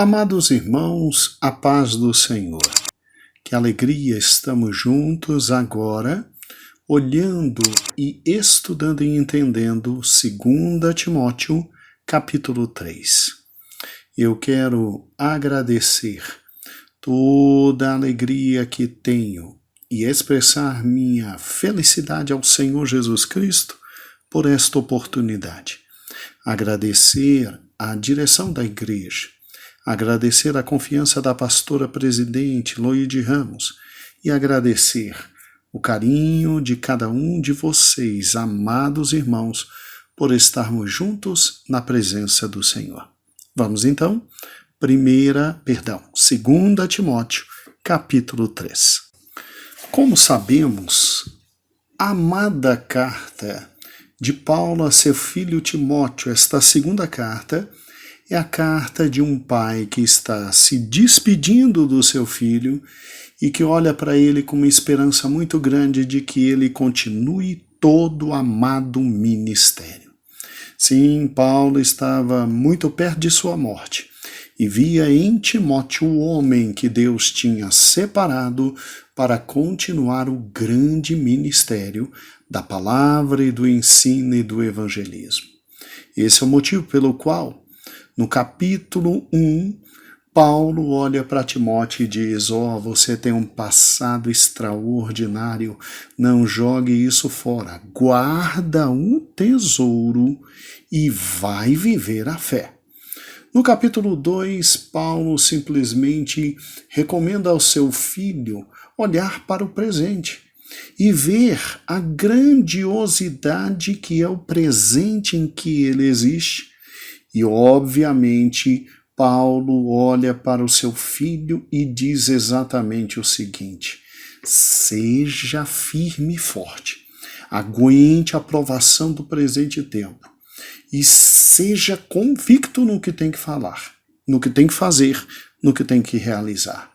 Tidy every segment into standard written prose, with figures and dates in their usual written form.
Amados irmãos, a paz do Senhor. Que alegria estamos juntos agora, olhando e estudando e entendendo 2 Timóteo, capítulo 3. Eu quero agradecer toda a alegria que tenho e expressar minha felicidade ao Senhor Jesus Cristo por esta oportunidade. Agradecer a direção da igreja, agradecer a confiança da pastora presidente Loide Ramos e agradecer o carinho de cada um de vocês, amados irmãos, por estarmos juntos na presença do Senhor. Vamos então, 2 Timóteo, capítulo 3. Como sabemos, a amada carta de Paulo a seu filho Timóteo, esta segunda carta, é a carta de um pai que está se despedindo do seu filho e que olha para ele com uma esperança muito grande de que ele continue todo o amado ministério. Sim, Paulo estava muito perto de sua morte e via em Timóteo o homem que Deus tinha separado para continuar o grande ministério da palavra e do ensino e do evangelismo. Esse é o motivo pelo qual, no capítulo 1, Paulo olha para Timóteo e diz: você tem um passado extraordinário, não jogue isso fora, guarda o tesouro e vai viver a fé. No capítulo 2, Paulo simplesmente recomenda ao seu filho olhar para o presente e ver a grandiosidade que é o presente em que ele existe. E, obviamente, Paulo olha para o seu filho e diz exatamente o seguinte: seja firme e forte, aguente a provação do presente tempo e seja convicto no que tem que falar, no que tem que fazer, no que tem que realizar.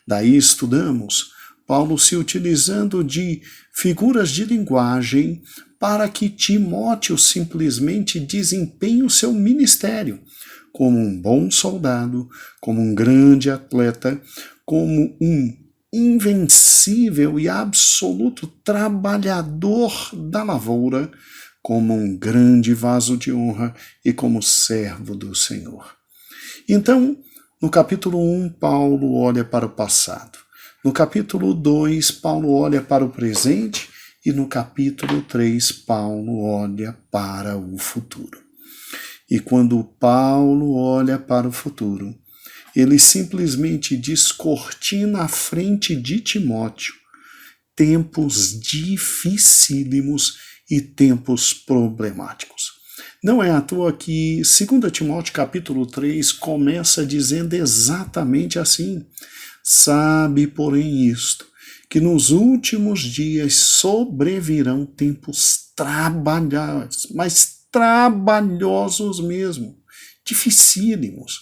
Daí estudamos Paulo se utilizando de figuras de linguagem para que Timóteo simplesmente desempenhe o seu ministério como um bom soldado, como um grande atleta, como um invencível e absoluto trabalhador da lavoura, como um grande vaso de honra e como servo do Senhor. Então, no capítulo 1, Paulo olha para o passado. No capítulo 2, Paulo olha para o presente. E no capítulo 3, Paulo olha para o futuro. E quando Paulo olha para o futuro, ele simplesmente descortina à frente de Timóteo tempos dificílimos e tempos problemáticos. Não é à toa que 2 Timóteo capítulo 3 começa dizendo exatamente assim: sabe, porém, isto, que nos últimos dias sobrevirão tempos trabalhosos, mas trabalhosos mesmo, dificílimos.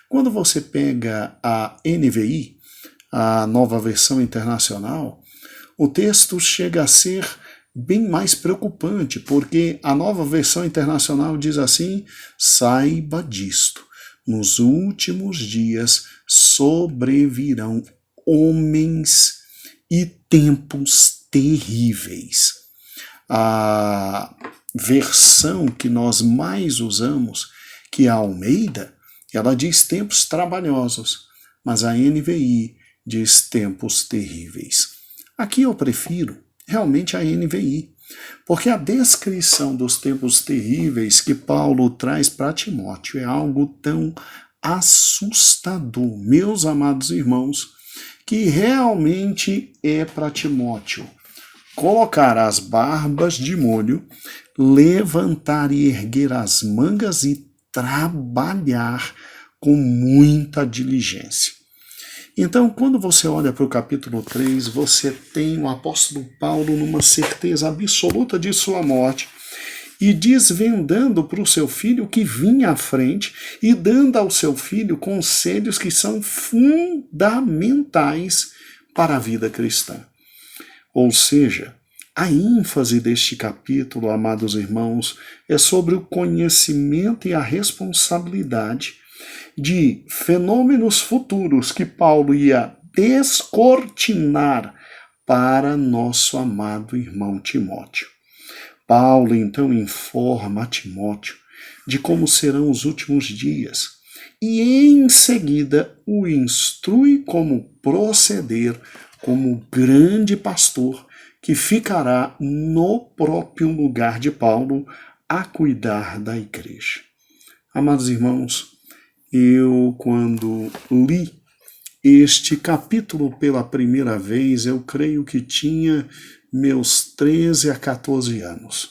Quando você pega a NVI, a Nova Versão Internacional, o texto chega a ser bem mais preocupante, porque a Nova Versão Internacional diz assim: saiba disto, nos últimos dias sobrevirão homens e tempos terríveis. A versão que nós mais usamos, que é a Almeida, ela diz tempos trabalhosos, mas a NVI diz tempos terríveis. Aqui eu prefiro realmente a NVI, porque a descrição dos tempos terríveis que Paulo traz para Timóteo é algo tão assustador, meus amados irmãos, que realmente é para Timóteo colocar as barbas de molho, levantar e erguer as mangas e trabalhar com muita diligência. Então, quando você olha para o capítulo 3, você tem o apóstolo Paulo numa certeza absoluta de sua morte e desvendando para o seu filho que vinha à frente e dando ao seu filho conselhos que são fundamentais para a vida cristã. Ou seja, a ênfase deste capítulo, amados irmãos, é sobre o conhecimento e a responsabilidade de fenômenos futuros que Paulo ia descortinar para nosso amado irmão Timóteo. Paulo então informa a Timóteo de como serão os últimos dias e em seguida o instrui como proceder como grande pastor que ficará no próprio lugar de Paulo a cuidar da igreja. Amados irmãos, eu quando li este capítulo pela primeira vez, eu creio que tinha meus 13 a 14 anos,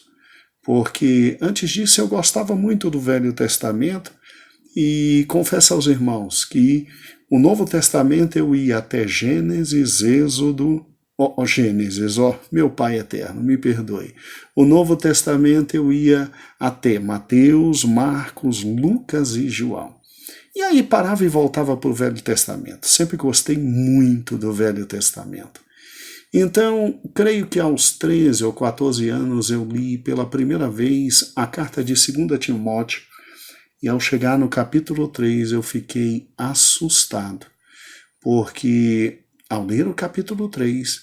porque antes disso eu gostava muito do Velho Testamento e confesso aos irmãos que o Novo Testamento eu ia até Gênesis, Êxodo, Gênesis, meu Pai eterno, me perdoe. O Novo Testamento eu ia até Mateus, Marcos, Lucas e João. E aí parava e voltava para o Velho Testamento. Sempre gostei muito do Velho Testamento. Então, creio que aos 13 ou 14 anos eu li pela primeira vez a carta de 2 Timóteo, e ao chegar no capítulo 3 eu fiquei assustado, porque ao ler o capítulo 3,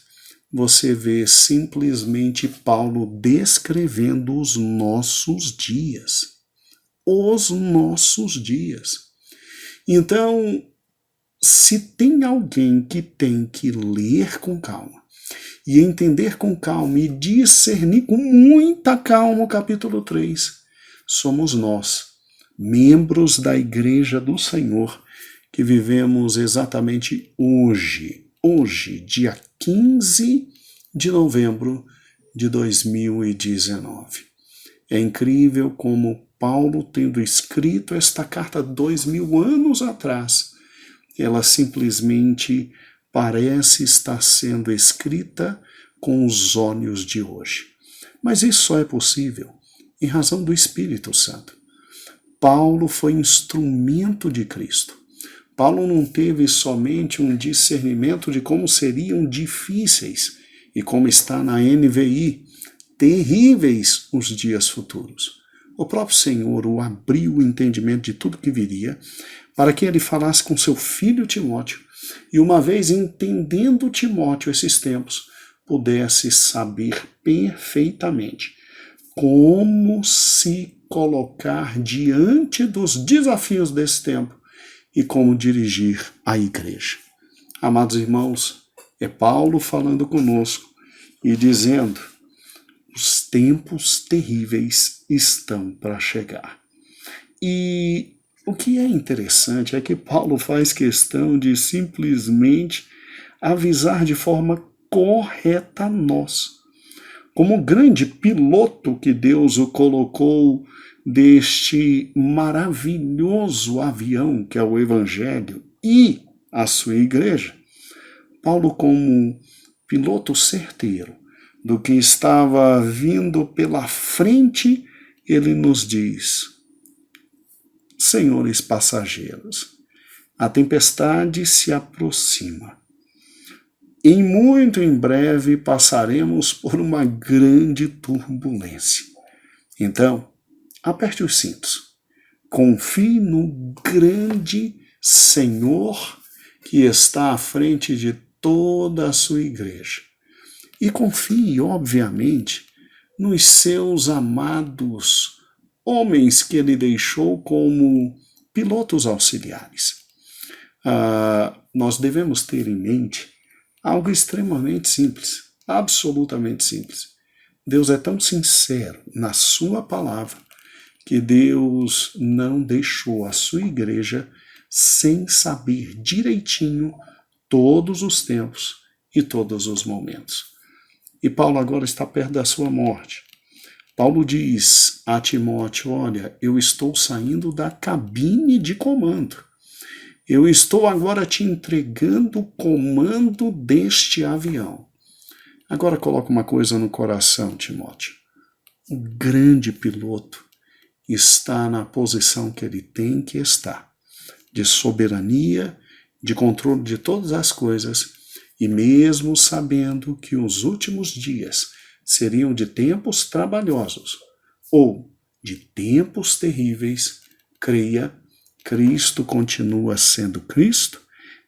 você vê simplesmente Paulo descrevendo os nossos dias. Os nossos dias. Então, se tem alguém que tem que ler com calma, e entender com calma, e discernir com muita calma o capítulo 3, somos nós, membros da Igreja do Senhor, que vivemos exatamente hoje, dia 15 de novembro de 2019. É incrível como Paulo, tendo escrito esta carta 2000 anos atrás, ela simplesmente parece estar sendo escrita com os olhos de hoje. Mas isso só é possível em razão do Espírito Santo. Paulo foi instrumento de Cristo. Paulo não teve somente um discernimento de como seriam difíceis, e como está na NVI, terríveis os dias futuros. O próprio Senhor o abriu o entendimento de tudo que viria, para que ele falasse com seu filho Timóteo, e uma vez entendendo Timóteo esses tempos, pudesse saber perfeitamente como se colocar diante dos desafios desse tempo e como dirigir a igreja. Amados irmãos, é Paulo falando conosco e dizendo: os tempos terríveis estão para chegar. E o que é interessante é que Paulo faz questão de simplesmente avisar de forma correta a nós. Como grande piloto que Deus o colocou deste maravilhoso avião que é o Evangelho e a sua igreja, Paulo, como piloto certeiro do que estava vindo pela frente, ele nos diz: senhores passageiros, a tempestade se aproxima. Em breve passaremos por uma grande turbulência. Então, aperte os cintos. Confie no grande Senhor que está à frente de toda a sua igreja. E confie, obviamente, nos seus amados homens que ele deixou como pilotos auxiliares. Nós devemos ter em mente algo extremamente simples, absolutamente simples. Deus é tão sincero na sua palavra que Deus não deixou a sua igreja sem saber direitinho todos os tempos e todos os momentos. E Paulo agora está perto da sua morte. Paulo diz a Timóteo: olha, eu estou saindo da cabine de comando. Eu estou agora te entregando o comando deste avião. Agora coloca uma coisa no coração, Timóteo. O grande piloto está na posição que ele tem que estar, de soberania, de controle de todas as coisas, e mesmo sabendo que os últimos dias seriam de tempos trabalhosos ou de tempos terríveis, creia Cristo continua sendo Cristo,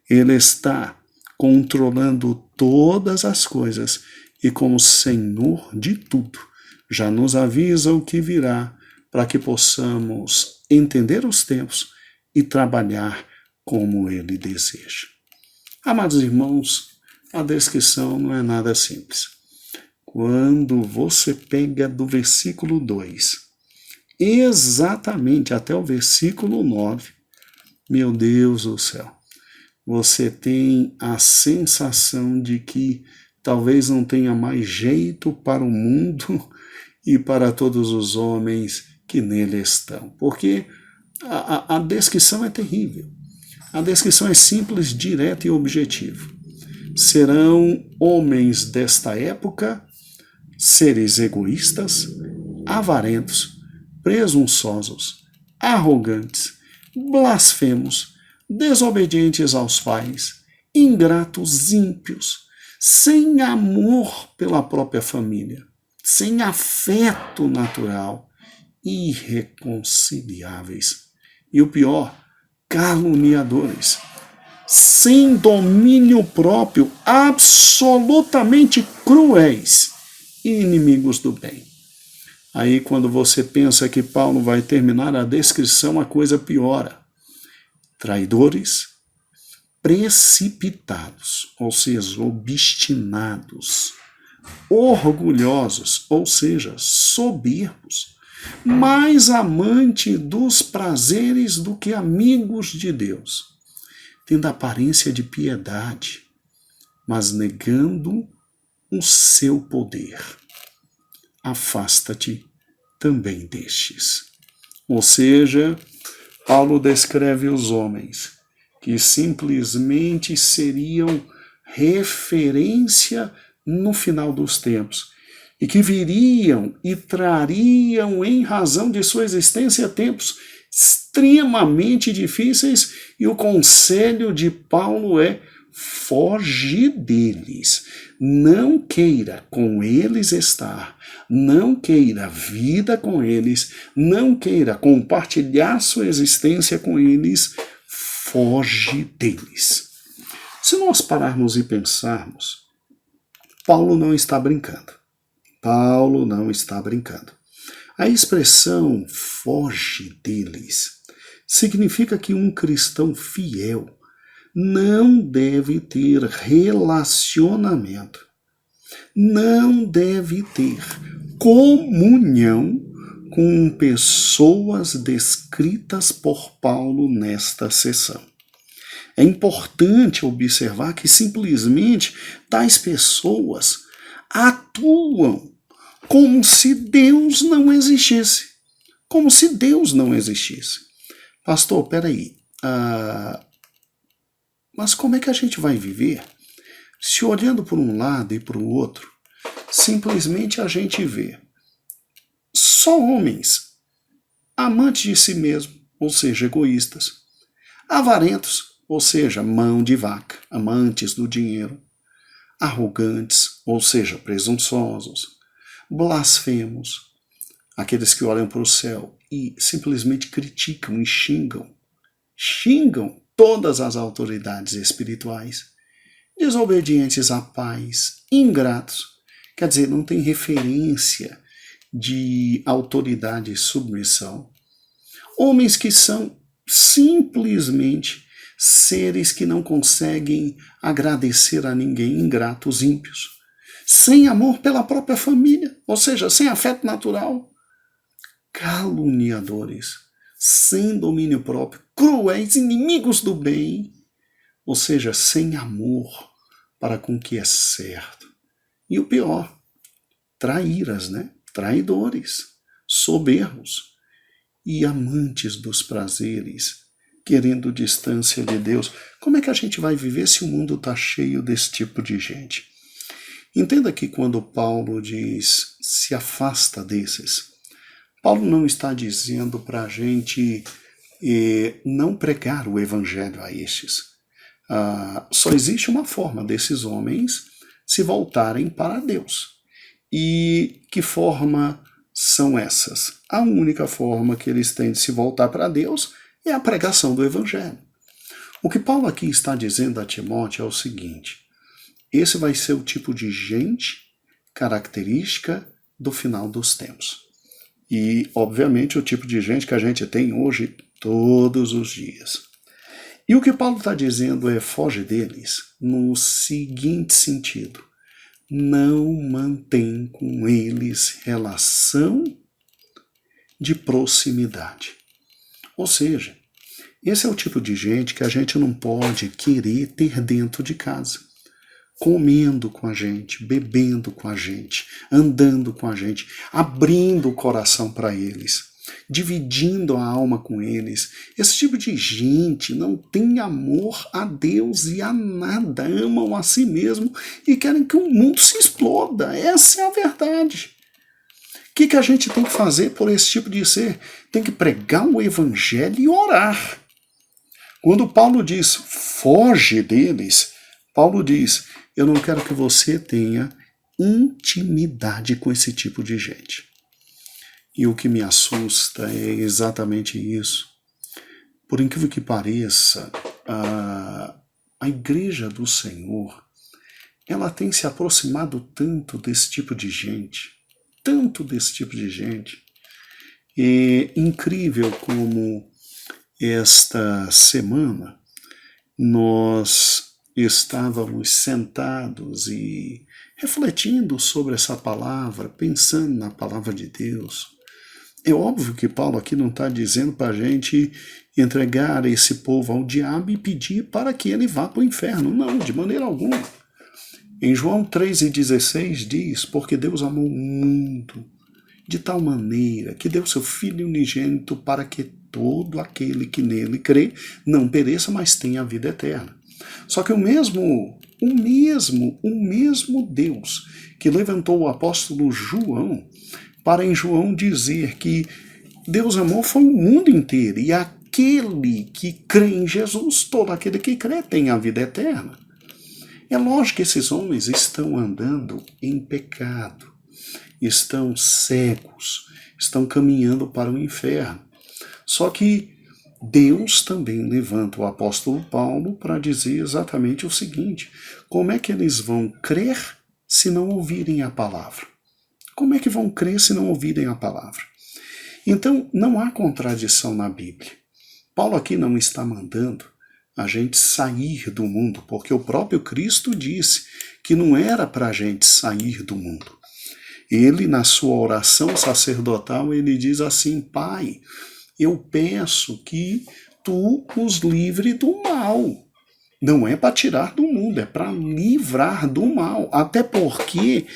ele está controlando todas as coisas e como Senhor de tudo, já nos avisa o que virá para que possamos entender os tempos e trabalhar como ele deseja. Amados irmãos, a descrição não é nada simples. Quando você pega do versículo 2, exatamente até o versículo 9, meu Deus do céu, você tem a sensação de que talvez não tenha mais jeito para o mundo e para todos os homens que nele estão. Porque a descrição é terrível. A descrição é simples, direta e objetiva. Serão homens desta época, seres egoístas, avarentos, presunçosos, arrogantes, blasfemos, desobedientes aos pais, ingratos, ímpios, sem amor pela própria família, sem afeto natural, irreconciliáveis. E o pior, caluniadores, sem domínio próprio, absolutamente cruéis e inimigos do bem. Aí, quando você pensa que Paulo vai terminar a descrição, a coisa piora. Traidores, precipitados, ou seja, obstinados, orgulhosos, ou seja, soberbos, mais amante dos prazeres do que amigos de Deus, tendo aparência de piedade, mas negando o seu poder. Afasta-te também destes. Ou seja, Paulo descreve os homens que simplesmente seriam referência no final dos tempos e que viriam e trariam em razão de sua existência tempos extremamente difíceis, e o conselho de Paulo é: foge deles, não queira com eles estar, não queira vida com eles, não queira compartilhar sua existência com eles, foge deles. Se nós pararmos e pensarmos, Paulo não está brincando. Paulo não está brincando. A expressão foge deles significa que um cristão fiel não deve ter relacionamento, não deve ter comunhão com pessoas descritas por Paulo nesta seção. É importante observar que simplesmente tais pessoas atuam como se Deus não existisse. Como se Deus não existisse. Pastor, peraí. Mas como é que a gente vai viver se, olhando por um lado e para o outro, simplesmente a gente vê só homens amantes de si mesmo, ou seja, egoístas, avarentos, ou seja, mão de vaca, amantes do dinheiro, arrogantes, ou seja, presunçosos, blasfemos, aqueles que olham para o céu e simplesmente criticam e xingam todas as autoridades espirituais, desobedientes a pais, ingratos, quer dizer, não tem referência de autoridade e submissão, homens que são simplesmente seres que não conseguem agradecer a ninguém, ingratos, ímpios, sem amor pela própria família, ou seja, sem afeto natural, caluniadores, sem domínio próprio, cruéis, inimigos do bem, ou seja, sem amor para com o que é certo. E o pior, traíras, traidores, soberbos e amantes dos prazeres, querendo distância de Deus. Como é que a gente vai viver se o mundo está cheio desse tipo de gente? Entenda que quando Paulo diz se afasta desses, Paulo não está dizendo para a gente não pregar o evangelho a estes. Só existe uma forma desses homens se voltarem para Deus. E que forma são essas? A única forma que eles têm de se voltar para Deus é a pregação do Evangelho. O que Paulo aqui está dizendo a Timóteo é o seguinte: esse vai ser o tipo de gente característica do final dos tempos. E, obviamente, o tipo de gente que a gente tem hoje todos os dias. E o que Paulo está dizendo é: foge deles no seguinte sentido: não mantém com eles relação de proximidade. Ou seja, esse é o tipo de gente que a gente não pode querer ter dentro de casa, comendo com a gente, bebendo com a gente, andando com a gente, abrindo o coração para eles, dividindo a alma com eles. Esse tipo de gente não tem amor a Deus e a nada, amam a si mesmo e querem que o mundo se exploda. Essa é a verdade. O que a gente tem que fazer por esse tipo de ser? Tem que pregar o Evangelho e orar. Quando Paulo diz, foge deles, Paulo diz, eu não quero que você tenha intimidade com esse tipo de gente. E o que me assusta é exatamente isso. Por incrível que pareça, a Igreja do Senhor, ela tem se aproximado tanto desse tipo de gente, É incrível como esta semana nós estávamos sentados e refletindo sobre essa palavra, pensando na palavra de Deus. É óbvio que Paulo aqui não está dizendo para a gente entregar esse povo ao diabo e pedir para que ele vá para o inferno. Não, de maneira alguma. Em João 3,16 diz, porque Deus amou o mundo de tal maneira que deu seu Filho unigênito para que todo aquele que nele crê não pereça, mas tenha a vida eterna. Só que o mesmo Deus que levantou o apóstolo João para em João dizer que Deus amou foi o mundo inteiro e aquele que crê em Jesus, todo aquele que crê tem a vida eterna. É lógico que esses homens estão andando em pecado, estão cegos, estão caminhando para o inferno. Só que Deus também levanta o apóstolo Paulo para dizer exatamente o seguinte: como é que eles vão crer se não ouvirem a palavra? Como é que vão crer se não ouvirem a palavra? Então, não há contradição na Bíblia. Paulo aqui não está mandando a gente sair do mundo, porque o próprio Cristo disse que não era para a gente sair do mundo. Ele, na sua oração sacerdotal, ele diz assim: Pai, eu peço que tu os livre do mal. Não é para tirar do mundo, é para livrar do mal. Até porque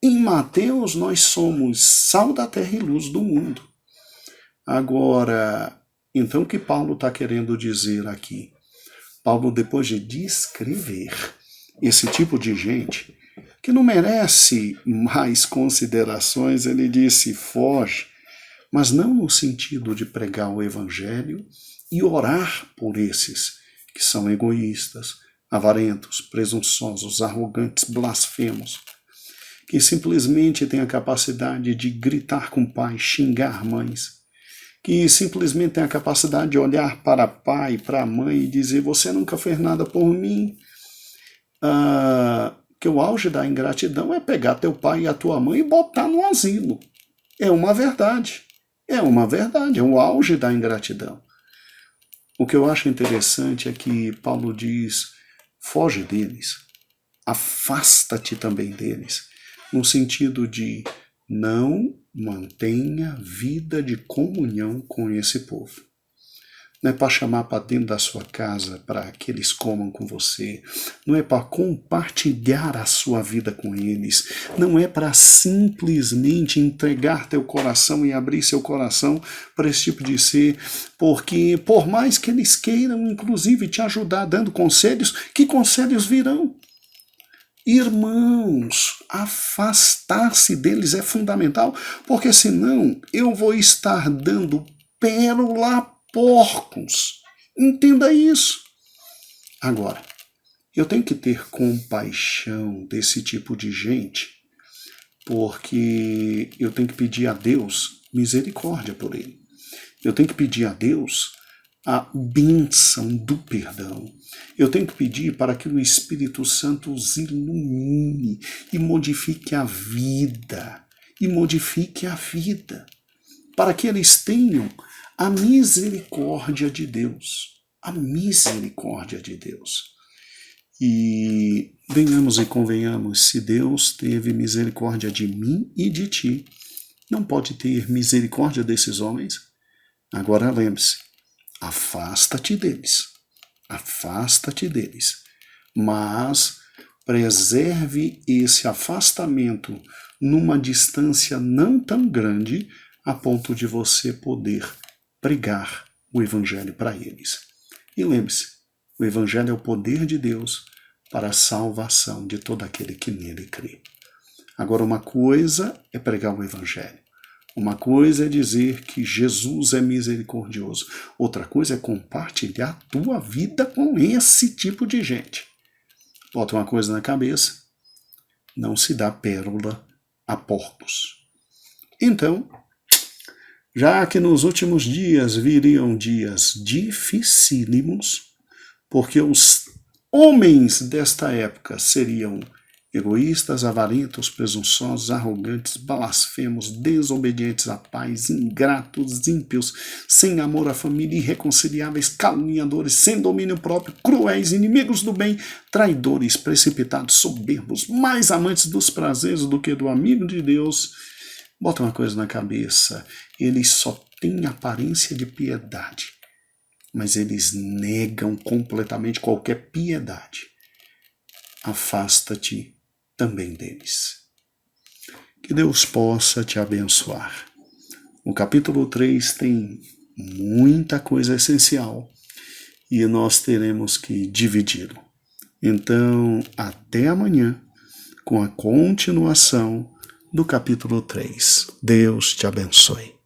em Mateus nós somos sal da terra e luz do mundo. Agora, então o que Paulo está querendo dizer aqui? Paulo, depois de descrever esse tipo de gente, que não merece mais considerações, ele disse, foge, mas não no sentido de pregar o Evangelho e orar por esses que são egoístas, avarentos, presunçosos, arrogantes, blasfemos, que simplesmente têm a capacidade de gritar com pai, xingar mães, que simplesmente têm a capacidade de olhar para pai, para mãe e dizer, você nunca fez nada por mim. Que o auge da ingratidão é pegar teu pai e a tua mãe e botar no asilo. É uma verdade. É o auge da ingratidão. O que eu acho interessante é que Paulo diz, foge deles, afasta-te também deles, no sentido de não mantenha vida de comunhão com esse povo. Não é para chamar para dentro da sua casa para que eles comam com você. Não é para compartilhar a sua vida com eles. Não é para simplesmente entregar teu coração e abrir seu coração para esse tipo de ser. Porque por mais que eles queiram, inclusive, te ajudar dando conselhos, que conselhos virão? Irmãos, afastar-se deles é fundamental, porque senão eu vou estar dando pérola porcos. Entenda isso. Agora, eu tenho que ter compaixão desse tipo de gente, porque eu tenho que pedir a Deus misericórdia por ele. Eu tenho que pedir a Deus a bênção do perdão. Eu tenho que pedir para que o Espírito Santo os ilumine e modifique a vida. Para que eles tenham a misericórdia de Deus. A misericórdia de Deus. E venhamos e convenhamos, se Deus teve misericórdia de mim e de ti, não pode ter misericórdia desses homens? Agora lembre-se, afasta-te deles, mas preserve esse afastamento numa distância não tão grande a ponto de você poder pregar o Evangelho para eles. E lembre-se, o Evangelho é o poder de Deus para a salvação de todo aquele que nele crê. Agora, uma coisa é pregar o Evangelho. Uma coisa é dizer que Jesus é misericordioso. Outra coisa é compartilhar a tua vida com esse tipo de gente. Bota uma coisa na cabeça. Não se dá pérola a porcos. Então, já que nos últimos dias viriam dias dificílimos, porque os homens desta época seriam egoístas, avarentos, presunçosos, arrogantes, blasfemos, desobedientes à paz, ingratos, ímpios, sem amor à família, irreconciliáveis, caluniadores, sem domínio próprio, cruéis, inimigos do bem, traidores, precipitados, soberbos, mais amantes dos prazeres do que do amigo de Deus. Bota uma coisa na cabeça, eles só têm aparência de piedade, mas eles negam completamente qualquer piedade. Afasta-te também deles. Que Deus possa te abençoar. O capítulo 3 tem muita coisa essencial e nós teremos que dividi-lo. Então, até amanhã, com a continuação do capítulo 3. Deus te abençoe.